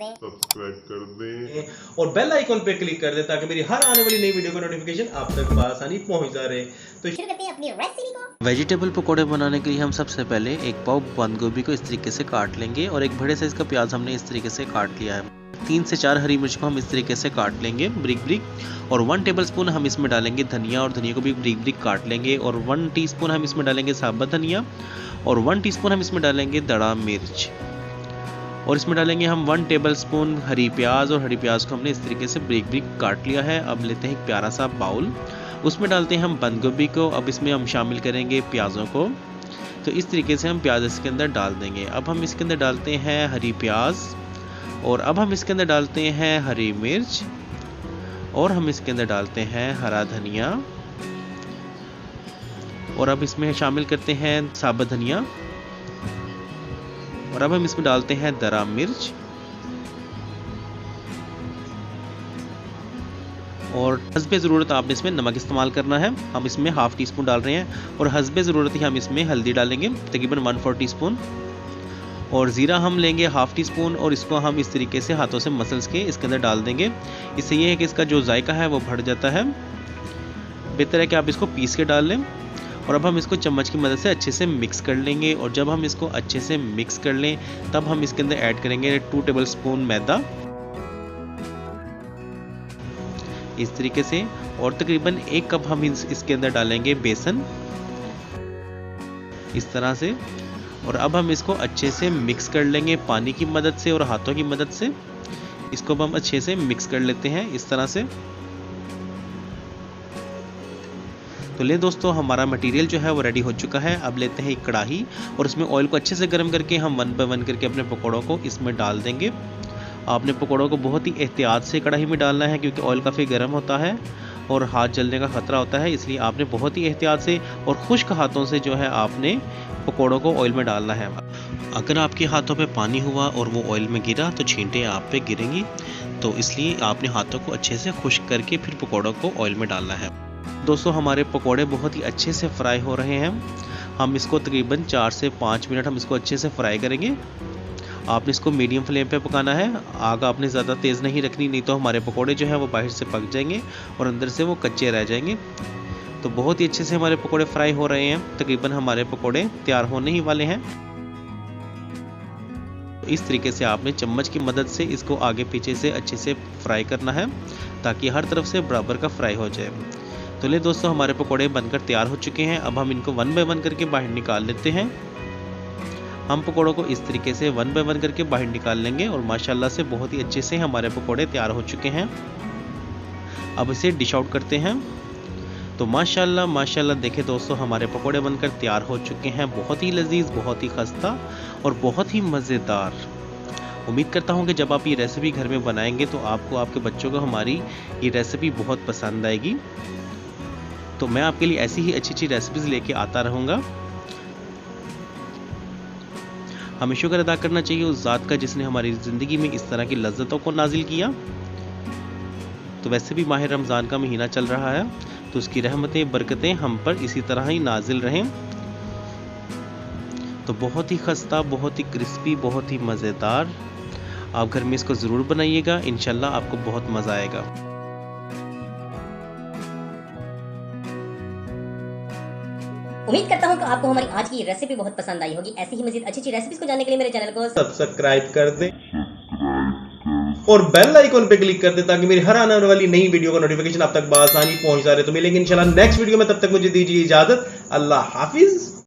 दें, सब्सक्राइब कर दें और बेल आइकन पे क्लिक कर दें ताकि मेरी हर आने वाली नई वीडियो का नोटिफिकेशन आप तक बआसानी पहुंचता रहे। तो शुरू करते हैं अपनी रेसिपी को। वेजिटेबल पकोड़े बनाने के लिए हम सबसे पहले एक पाव बंद गोभी को इस तरीके से काट लेंगे और एक बड़े साइज का प्याज हमने इस तरीके से काट लिया है। 3 से 4 हरी मिर्च को हम इस तरीके से काट लेंगे ब्रिक ब्रिक और 1 टेबलस्पून हम इसमें डालेंगे धनिया और धनिया को भी ब्रिक ब्रिक काट लेंगे और 1 टीस्पून हम इसमें डालेंगे साबुत धनिया और 1 टीस्पून हम इसमें डालेंगे दड़ा मिर्च और इसमें डालेंगे हम 1 टेबलस्पून हरी प्याज और हरी प्याज को हमने इस तरीके से ब्रिक ब्रिक काट लिया है। अब लेते हैं एक प्यारा सा बाउल, उसमें डालते हैं हम बंद गोभी को। अब इसमें हम शामिल करेंगे प्याज़ों को, तो इस तरीके से हम प्याज इसके अंदर डाल देंगे। अब हम इसके अंदर डालते हैं हरी प्याज और अब हम इसके अंदर डालते हैं हरी मिर्च और हम इसके अंदर डालते हैं हरा धनिया और अब इसमें शामिल करते हैं साबुत धनिया और अब हम इसमें डालते हैं दरा मिर्च और हस्बे ज़रूरत आपने इसमें नमक इस्तेमाल करना है। हम इसमें हाफ टी स्पून डाल रहे हैं और हस्बे ज़रूरत ही हम इसमें हल्दी डालेंगे तकरीबन 1/4 टीस्पून और ज़ीरा हम लेंगे हाफ टी स्पून और इसको हम इस तरीके से हाथों से मसल्स के इसके अंदर डाल देंगे। इससे ये है कि इसका जो जायका है वो बढ़ जाता है। बेहतर है कि आप इसको पीस के डाल लें और अब हम इसको चम्मच की मदद से अच्छे से मिक्स कर लेंगे और जब हम इसको अच्छे से मिक्स कर लें तब हम इसके अंदर ऐड करेंगे 2 टेबलस्पून मैदा इस तरीके से और तकरीबन 1 कप हम इसके अंदर डालेंगे बेसन इस तरह से और अब हम इसको अच्छे से मिक्स कर लेंगे पानी की मदद से और हाथों की मदद से। इसको हम अच्छे से मिक्स कर लेते हैं इस तरह से। तो ले दोस्तों, हमारा मटेरियल जो है वो रेडी हो चुका है। अब लेते हैं एक कढ़ाई और इसमें ऑयल को अच्छे से गर्म करके हम 1 बाय 1 करके अपने पकौड़ों को इसमें डाल देंगे। आपने पकौड़ों को बहुत ही एहतियात से कढ़ाई में डालना है क्योंकि ऑयल काफ़ी गर्म होता है और हाथ जलने का ख़तरा होता है, इसलिए आपने बहुत ही एहतियात से और खुश्क हाथों से जो है आपने पकौड़ों को ऑयल में डालना है। अगर आपके हाथों पे पानी हुआ और वो ऑयल में गिरा तो छींटे आप पे गिरेंगी, तो इसलिए आपने हाथों को अच्छे से खुश्क करके फिर पकौड़ों को ऑयल में डालना है। दोस्तों, हमारे पकौड़े बहुत ही अच्छे से फ्राई हो रहे हैं। हम इसको तकरीबन 4 से 5 मिनट हम इसको अच्छे से फ्राई करेंगे। आपने इसको मीडियम फ्लेम पे पकाना है, आग आपने ज़्यादा तेज़ नहीं रखनी, नहीं तो हमारे पकौड़े जो है वो बाहर से पक जाएंगे और अंदर से वो कच्चे रह जाएंगे। तो बहुत ही अच्छे से हमारे पकौड़े फ्राई हो रहे हैं। तकरीबन हमारे पकौड़े तैयार होने ही वाले हैं। तो इस तरीके से आपने चम्मच की मदद से इसको आगे पीछे से अच्छे से फ्राई करना है ताकि हर तरफ से बराबर का फ्राई हो जाए। तो ले दोस्तों, हमारे पकौड़े बनकर तैयार हो चुके हैं। अब हम इनको 1 बाय 1 करके बाहर निकाल लेते हैं। हम पकौड़ों को इस तरीके से 1 बाय 1 करके बाहर निकाल लेंगे और माशाल्लाह से बहुत ही अच्छे से हमारे पकौड़े तैयार हो चुके हैं। अब इसे डिश आउट करते हैं। तो माशाल्लाह माशाल्लाह देखें दोस्तों, हमारे पकौड़े बनकर तैयार हो चुके हैं। बहुत ही लजीज, बहुत ही खस्ता और बहुत ही मज़ेदार। उम्मीद करता हूँ कि जब आप ये रेसिपी घर में बनाएंगे तो आपको, आपके बच्चों को हमारी ये रेसिपी बहुत पसंद आएगी। तो मैं आपके लिए ऐसी ही अच्छी अच्छी रेसिपीज़ लेके आता रहूँगा। हमें शुक्र अदा करना चाहिए उस ज़ात का जिसने हमारी ज़िंदगी में इस तरह की लज्जतों को नाजिल किया। तो वैसे भी माह रमज़ान का महीना चल रहा है, तो उसकी रहमतें बरकतें हम पर इसी तरह ही नाजिल रहें। तो बहुत ही खस्ता, बहुत ही क्रिस्पी, बहुत ही मज़ेदार। आप घर में इसको ज़रूर बनाइएगा, इंशाल्लाह आपको बहुत मज़ा आएगा। उम्मीद करता हूँ कि आपको हमारी आज की रेसिपी बहुत पसंद आई होगी। ऐसी ही मजीद अच्छी अच्छी रेसिपीज को जानने के लिए मेरे चैनल को सब्सक्राइब कर दें और बेल आइकन पे क्लिक कर दें ताकि मेरी हर आने वाली नई वीडियो का नोटिफिकेशन आप तक बआसानी पहुंचता रहे। तो मिलेंगे इंशाल्लाह नेक्स्ट वीडियो में, तब तक मुझे दीजिए इजाजत। अल्लाह हाफिज।